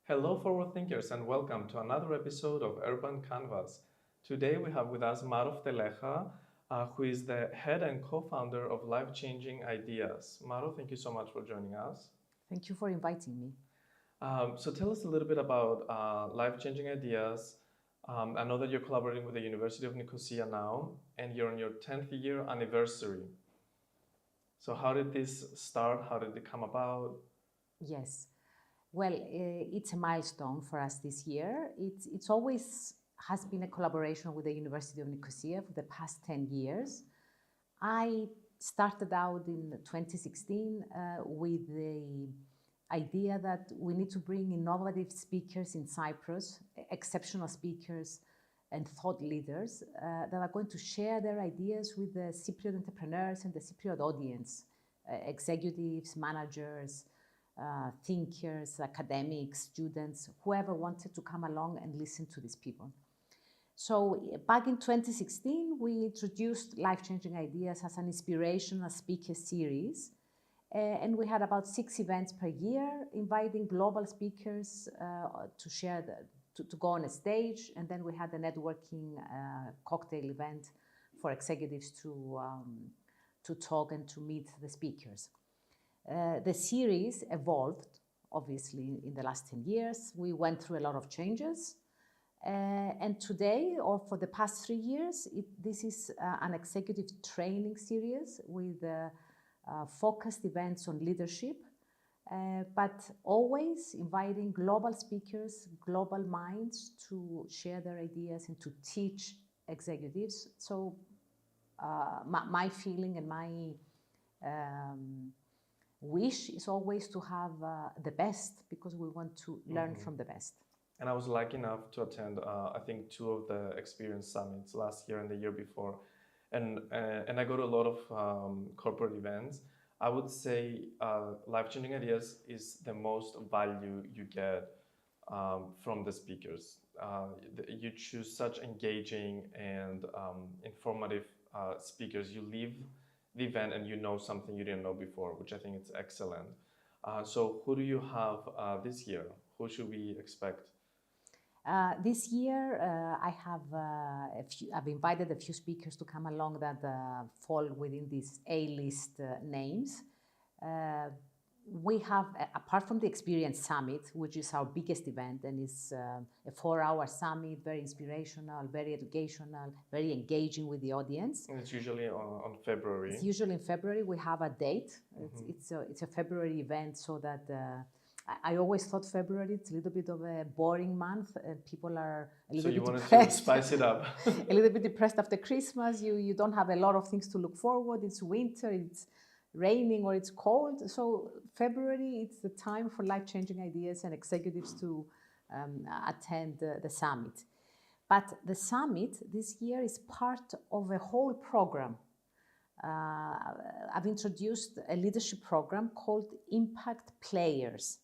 Hello, forward thinkers, and welcome to another episode of Urban Canvas. Today we have with us Maro Ftelleha, who is the head and co-founder of Life Changing Ideas. Maro, thank you so much for joining us. Thank you for inviting me. So tell us a little bit about Life Changing Ideas. I know that you're collaborating with the University of Nicosia now, and you're on your 10th year anniversary. So how did this start? How did it come about? Yes. Well, it's a milestone for us this year. It's always has been a collaboration with the University of Nicosia for the past 10 years. I started out in 2016 with the idea that we need to bring innovative speakers in Cyprus, exceptional speakers and thought leaders that are going to share their ideas with the Cypriot entrepreneurs and the Cypriot audience, executives, managers, thinkers, academics, students, whoever wanted to come along and listen to these people. So back in 2016, we introduced Life Changing Ideas as an inspirational speaker series. And we had about 6 events per year, inviting global speakers to share, to go on a stage. And then we had a networking cocktail event for executives to talk and to meet the speakers. The series evolved, obviously, in the last 10 years. We went through a lot of changes. And today, or for the past 3 years, this is an executive training series with focused events on leadership, but always inviting global speakers, global minds to share their ideas and to teach executives. So my feeling and my wish is always to have the best, because we want to learn from the best. And I was lucky enough to attend, I think, 2 of the experience summits last year and the year before. And I go to a lot of corporate events. I would say Life Changing Ideas is the most value you get from the speakers. You choose such engaging and informative speakers. You leave the event and you know something you didn't know before, which I think is excellent. So who do you have this year? Who should we expect? This year, I've invited a few speakers to come along that fall within these A-list names. We have, apart from the Experience Summit, which is our biggest event and is a 4-hour summit, very inspirational, very educational, very engaging with the audience. And it's usually on February. It's usually in February. We have a date. It's a February event, so that I always thought February, it's a little bit of a boring month and people are a little bit depressed. So you wanted to spice it up. A little bit depressed after Christmas. You don't have a lot of things to look forward. It's winter, it's raining or it's cold. So February, it's the time for life-changing ideas and executives to attend the summit. But the summit this year is part of a whole program. I've introduced a leadership program called Impact Players.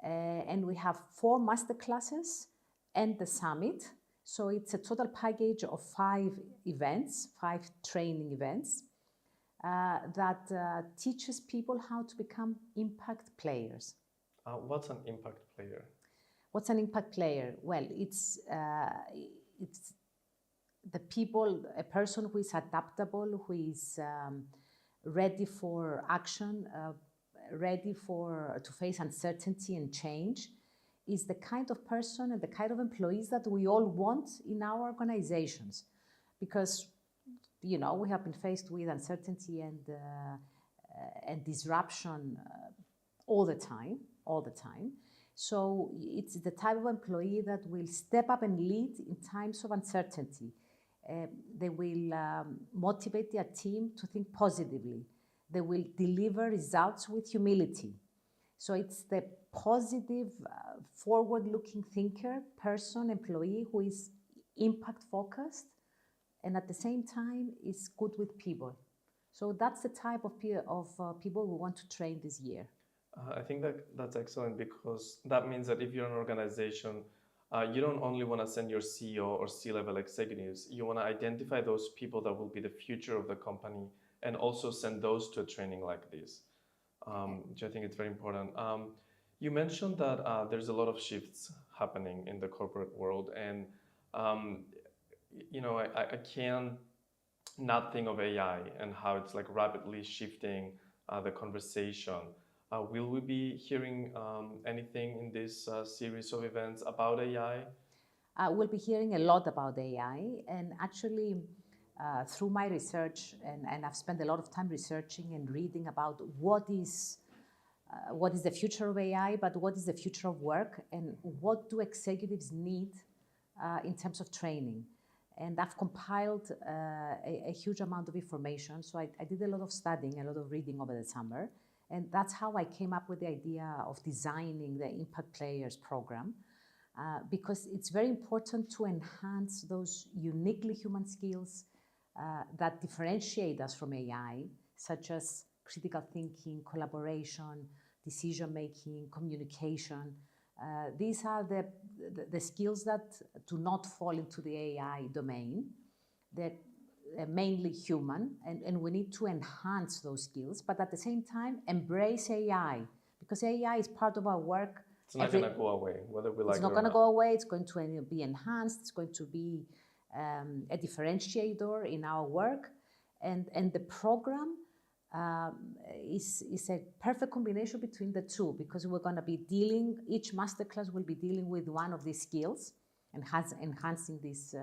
And we have 4 masterclasses and the summit. So it's a total package of 5 events, 5 training events that teaches people how to become impact players. What's an impact player? What's an impact player? Well, it's the people, a person who is adaptable, who is ready for action, ready to face uncertainty and change, is the kind of person and the kind of employees that we all want in our organizations. Because, you know, we have been faced with uncertainty and disruption all the time. So it's the type of employee that will step up and lead in times of uncertainty. They will motivate their team to think positively. They will deliver results with humility. So it's the positive, forward-looking thinker, person, employee who is impact-focused and at the same time is good with people. So that's the type of people we want to train this year. I think that's excellent, because that means that if you're an organization, you don't only want to send your CEO or C-level executives, you want to identify those people that will be the future of the company and also send those to a training like this, which I think is very important. You mentioned that there's a lot of shifts happening in the corporate world, and um, I can't not think of AI and how it's like rapidly shifting the conversation. Will we be hearing anything in this series of events about AI? We'll be hearing a lot about AI, and actually, through my research, and I've spent a lot of time researching and reading about what is the future of AI, but what is the future of work, and what do executives need in terms of training. And I've compiled a huge amount of information. So I did a lot of studying, a lot of reading over the summer. And that's how I came up with the idea of designing the Impact Players program, because it's very important to enhance those uniquely human skills that differentiate us from AI, such as critical thinking, collaboration, decision-making, communication. These are the skills that do not fall into the AI domain. They're mainly human, and we need to enhance those skills, but at the same time, embrace AI, because AI is part of our work. It's not going to go away, whether we like it or not. It's not going to go away. It's going to be enhanced. It's going to be a differentiator in our work. And the program is a perfect combination between the two, because we're going to be each masterclass will be dealing with one of these skills and enhancing this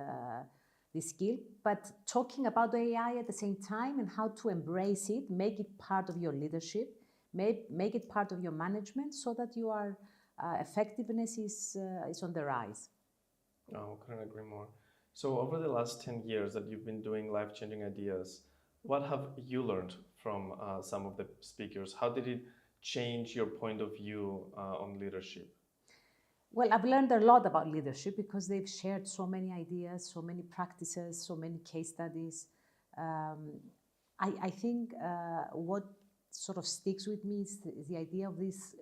skill, but talking about AI at the same time and how to embrace it, make it part of your leadership, make it part of your management, so that your effectiveness is on the rise. Oh, couldn't agree more. So over the last 10 years that you've been doing life-changing ideas, what have you learned from some of the speakers? How did it change your point of view on leadership? Well, I've learned a lot about leadership because they've shared so many ideas, so many practices, so many case studies. I think what sort of sticks with me is the idea of these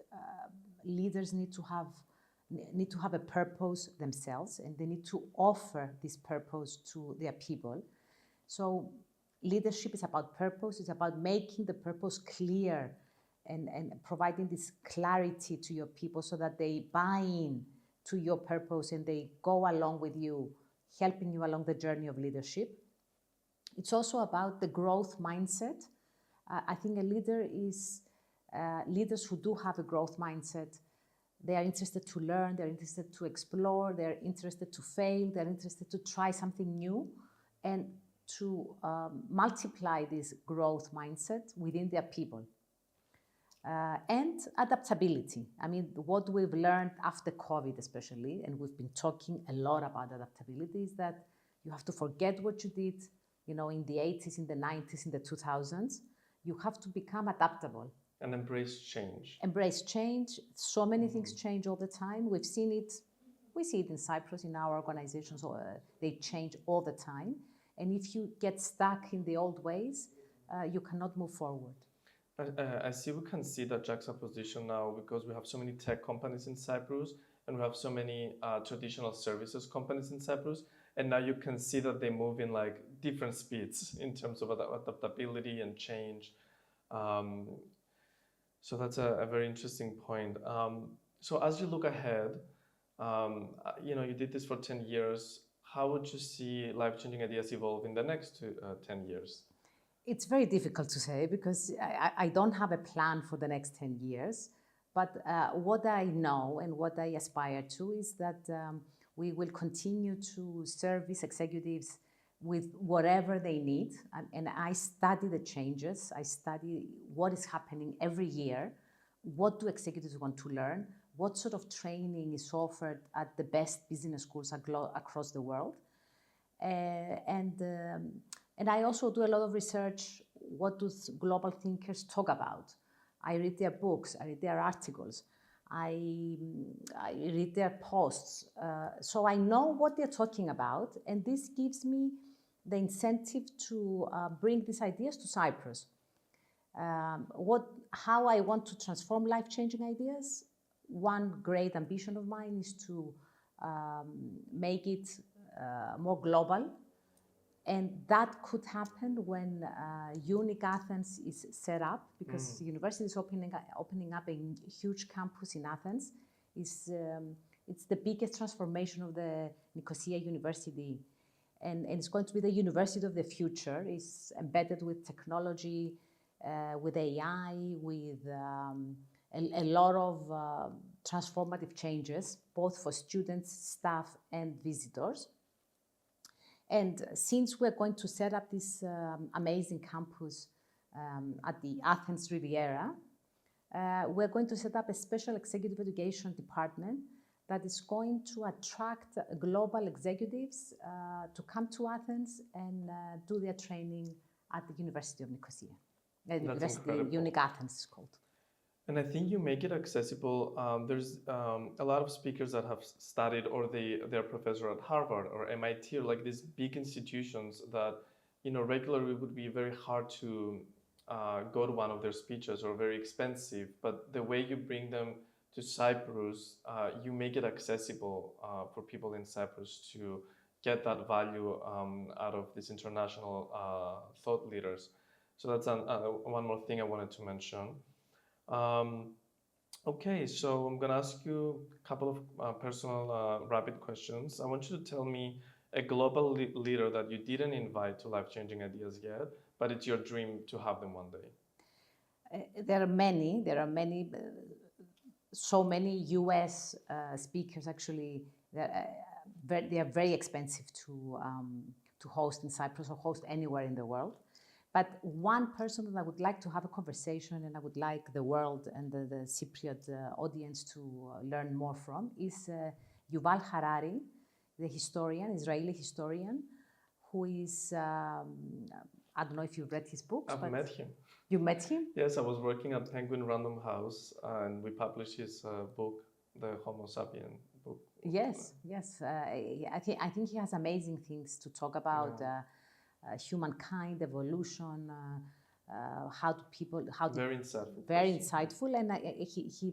leaders need to have a purpose themselves, and they need to offer this purpose to their people. So leadership is about purpose. It's about making the purpose clear and providing this clarity to your people so that they buy in to your purpose and they go along with you, helping you along the journey of leadership. It's also about the growth mindset. I think a leader is leaders who do have a growth mindset. They are interested to learn, they're interested to explore, they're interested to fail, they're interested to try something new, and to multiply this growth mindset within their people. And adaptability. I mean, what we've learned after COVID especially, and we've been talking a lot about adaptability, is that you have to forget what you did, in the 80s, in the 90s, in the 2000s. You have to become adaptable. And embrace change. Embrace change. So many things change all the time. We see it in Cyprus, in our organizations. They change all the time. And if you get stuck in the old ways, you cannot move forward. I see we can see that juxtaposition now, because we have so many tech companies in Cyprus and we have so many traditional services companies in Cyprus. And now you can see that they move in like different speeds in terms of adaptability and change. So that's a very interesting point. So as you look ahead, you did this for 10 years. How would you see life-changing ideas evolve in the next 10 years? It's very difficult to say, because I don't have a plan for the next 10 years. But what I know and what I aspire to is that we will continue to service executives with whatever they need. And I study the changes. I study what is happening every year. What do executives want to learn? What sort of training is offered at the best business schools across the world? And I also do a lot of research. What do global thinkers talk about? I read their books, I read their articles, I read their posts. So I know what they're talking about, and this gives me the incentive to bring these ideas to Cyprus. How I want to transform life-changing ideas. One great ambition of mine is to make it more global, And that could happen when UNIC Athens is set up, because the university is opening up a huge campus in Athens. It's the biggest transformation of the Nicosia University. And it's going to be the university of the future. It's embedded with technology, with AI, with a lot of transformative changes, both for students, staff, and visitors. And since we're going to set up this amazing campus at the Athens Riviera, we're going to set up a special executive education department that is going to attract global executives to come to Athens and do their training at the University of Nicosia. University UNIC Athens is called. And I think you make it accessible. There's a lot of speakers that have studied, or they're professor at Harvard or MIT, or like these big institutions that, you know, regularly would be very hard to go to one of their speeches, or very expensive. But the way you bring them to Cyprus, you make it accessible for people in Cyprus to get that value out of these international thought leaders. So that's one more thing I wanted to mention. Okay, so I'm going to ask you a couple of personal rapid questions. I want you to tell me a global leader that you didn't invite to Life-Changing Ideas yet, but it's your dream to have them one day. There are many. So many US speakers, actually. They are very expensive to host in Cyprus or host anywhere in the world. But one person that I would like to have a conversation, and I would like the world and the Cypriot audience to learn more from, is Yuval Harari, the historian, Israeli historian, who is, I don't know if you've read his books. I've met him. You met him? Yes, I was working at Penguin Random House, and we published his book, the Homo sapien book. Yes. I think he has amazing things to talk about. Yeah. Humankind, evolution, very insightful. Very insightful, and he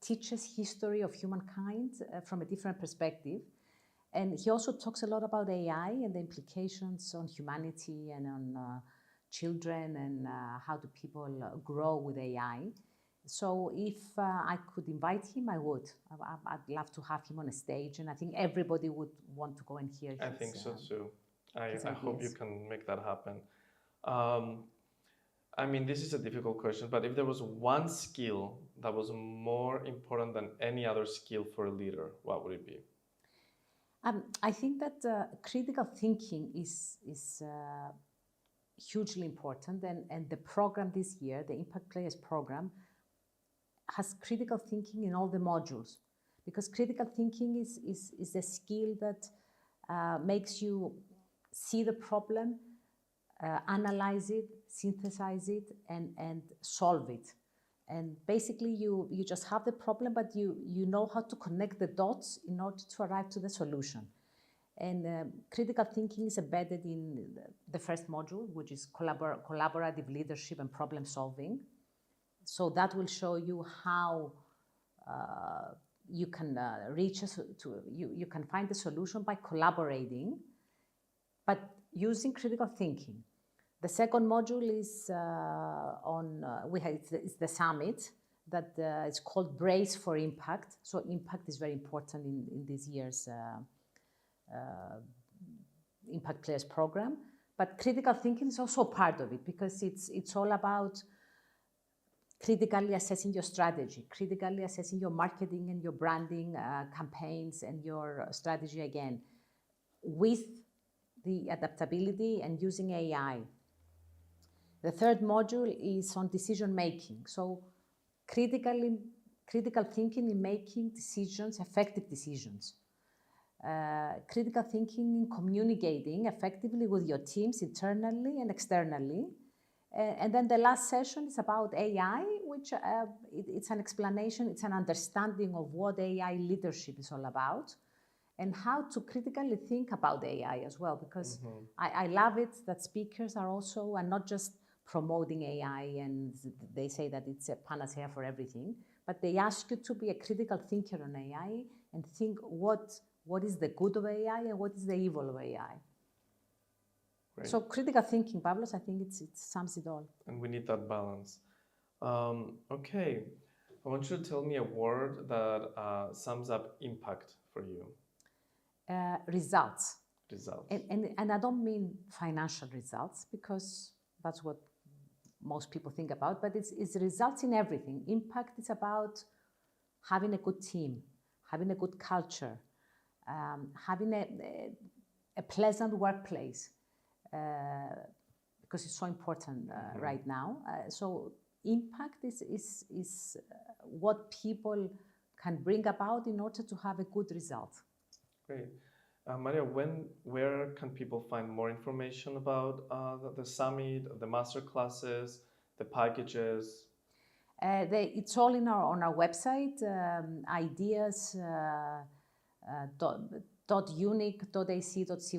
teaches history of humankind from a different perspective, and he also talks a lot about AI and the implications on humanity and on children, and how do people grow with AI. So if I could invite him, I would. I'd love to have him on a stage, and I think everybody would want to go and hear his. I think so too. I hope you can make that happen. I mean, this is a difficult question, but if there was one skill that was more important than any other skill for a leader, what would it be? I think that critical thinking is hugely important, and the program this year, the Impact Players program, has critical thinking in all the modules, because critical thinking is a skill that makes you see the problem, analyze it, synthesize it, and solve it. And basically, you just have the problem, but you know how to connect the dots in order to arrive to the solution. And critical thinking is embedded in the first module, which is collaborative leadership and problem solving. So that will show you how you can you can find the solution by collaborating, but using critical thinking. The second module is it's the summit that is called Brace for Impact. So impact is very important in this year's Impact Players program. But critical thinking is also part of it, because it's all about critically assessing your strategy, critically assessing your marketing and your branding campaigns and your strategy again, with the adaptability and using AI. The third module is on decision making. So critical thinking in making decisions, effective decisions. Critical thinking in communicating effectively with your teams internally and externally. And then the last session is about AI, which it's an explanation, it's an understanding of what AI leadership is all about, and how to critically think about AI as well, because I love it that speakers are not just promoting AI and they say that it's a panacea for everything, but they ask you to be a critical thinker on AI and think what is the good of AI and what is the evil of AI. Great. So critical thinking, Pavlos, I think it sums it all. And we need that balance. Okay, I want you to tell me a word that sums up impact for you. Results. Results. And I don't mean financial results, because that's what most people think about, but it's results in everything. Impact is about having a good team, having a good culture, having a pleasant workplace, because it's so important right now. So impact is what people can bring about in order to have a good result. Great. Maria, where can people find more information about the summit, the masterclasses, the packages? It's all on our website, ideas. .unic.ac.cy.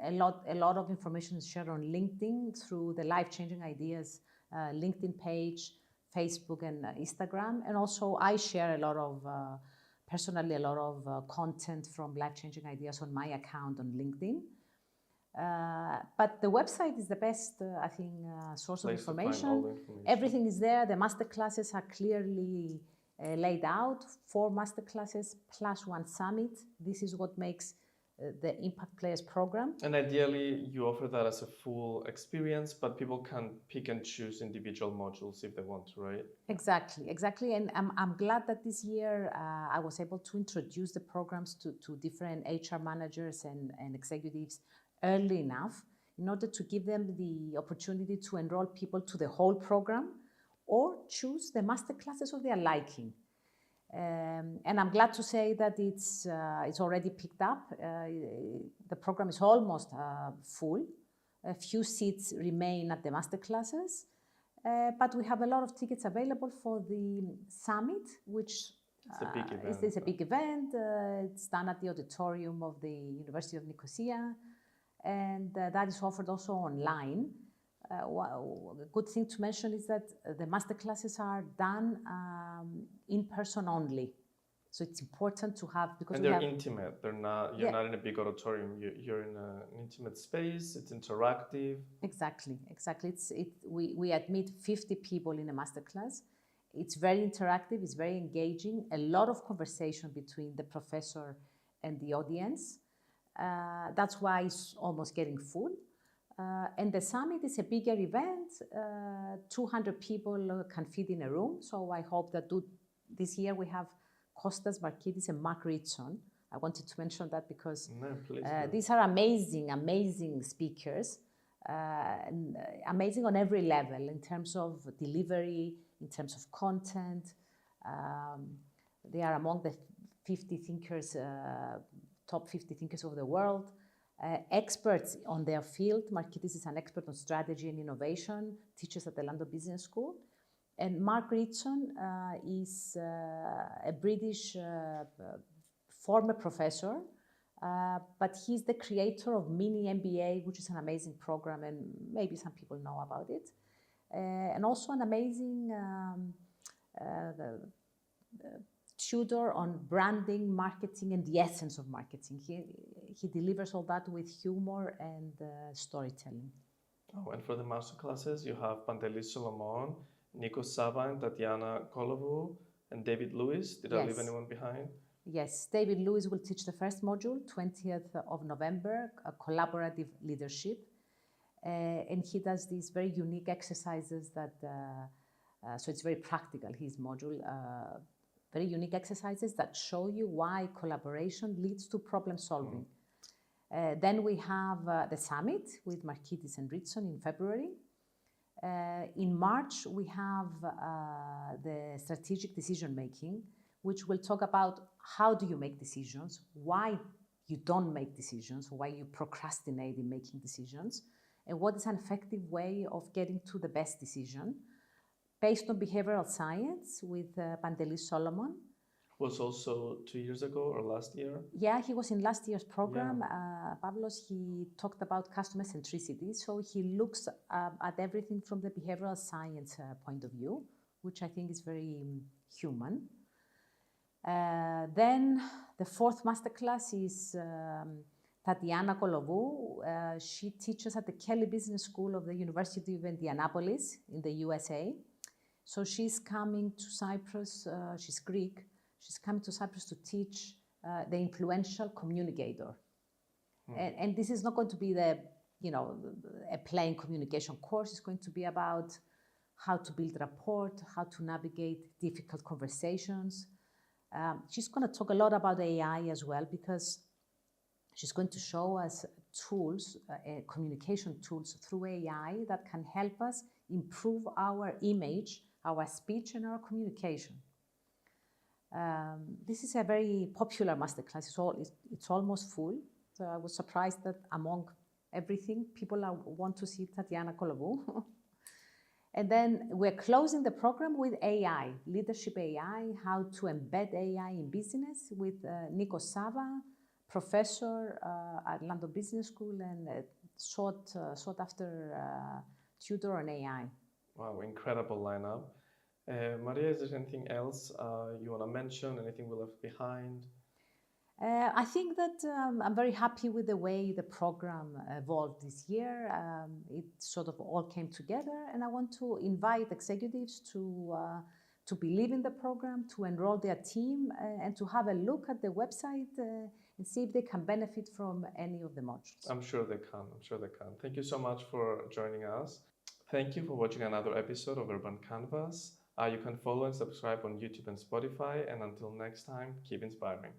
A lot of information is shared on LinkedIn through the Life Changing Ideas LinkedIn page, Facebook and Instagram. And also I share personally a lot of content from Life Changing Ideas on my account on LinkedIn. But the website is the best, I think, source of information. Everything is there. The masterclasses are clearly laid out, 4 masterclasses plus 1 summit. This is what makes the Impact Players program. And ideally, you offer that as a full experience, but people can pick and choose individual modules if they want to, right? Exactly. And I'm glad that this year I was able to introduce the programs to different HR managers and executives early enough in order to give them the opportunity to enroll people to the whole program or choose the masterclasses of their liking. And I'm glad to say that it's already picked up. The program is almost full. A few seats remain at the masterclasses, but we have a lot of tickets available for the summit, which is a big event. It's done at the auditorium of the University of Nicosia, and that is offered also online. A good thing to mention is that the masterclasses are done in person only. So it's important to have, because and they're intimate. They're not. You're not in a big auditorium. You're in an intimate space. It's interactive. Exactly. We admit 50 people in a masterclass. It's very interactive. It's very engaging. A lot of conversation between the professor and the audience. That's why it's almost getting full. And the summit is a bigger event. 200 people can fit in a room. So I hope that this year we have Kostas Markidis and Mark Ritson. I wanted to mention that because these are amazing speakers. Amazing on every level in terms of delivery, in terms of content. They are among the 50 thinkers, top 50 thinkers of the world. Experts on their field. Markidis is an expert on strategy and innovation, teaches at the London Business School. And Mark Ritson is a British former professor, but he's the creator of Mini MBA, which is an amazing program, and maybe some people know about it. And also an amazing tutor on branding, marketing, and the essence of marketing. He delivers all that with humor and storytelling. Oh, and for the masterclasses, you have Pantelis Solomon, Nikos Sava, and Tatiana Kolovou, and David Lewis. Did I leave anyone behind? Yes, David Lewis will teach the first module, 20th of November, collaborative leadership. And he does these very unique exercises that, so it's very practical, his module. Very unique exercises that show you why collaboration leads to problem solving. Then we have the summit with Markidis and Ritson in February. In March, we have the strategic decision making, which will talk about how do you make decisions, why you don't make decisions, why you procrastinate in making decisions, and what is an effective way of getting to the best decision, based on behavioral science with Pantelis Solomon. Was also 2 years ago or last year? Yeah, he was in last year's program. Yeah. Pavlos, he talked about customer centricity. So he looks at everything from the behavioral science point of view, which I think is very human. Then the fourth masterclass is Tatiana Kolovou. She teaches at the Kelly Business School of the University of Indianapolis in the USA. So she's coming to Cyprus, she's Greek, she's coming to Cyprus to teach the influential communicator. And this is not going to be a plain communication course. It's going to be about how to build rapport, how to navigate difficult conversations. She's going to talk a lot about AI as well, because she's going to show us tools, communication tools through AI that can help us improve our image, our speech, and our communication. This is a very popular masterclass. It's almost full. So I was surprised that among everything, people want to see Tatiana Kolovou. And then we're closing the program with AI, leadership AI, how to embed AI in business with Nico Sava, professor at London Business School and sought after tutor on AI. Wow, incredible lineup. Maria, is there anything else you want to mention? Anything we left behind? I think that I'm very happy with the way the program evolved this year. It sort of all came together, and I want to invite executives to believe in the program, to enroll their team, and to have a look at the website and see if they can benefit from any of the modules. I'm sure they can. I'm sure they can. Thank you so much for joining us. Thank you for watching another episode of Urban Canvas. You can follow and subscribe on YouTube and Spotify. And until next time, keep inspiring.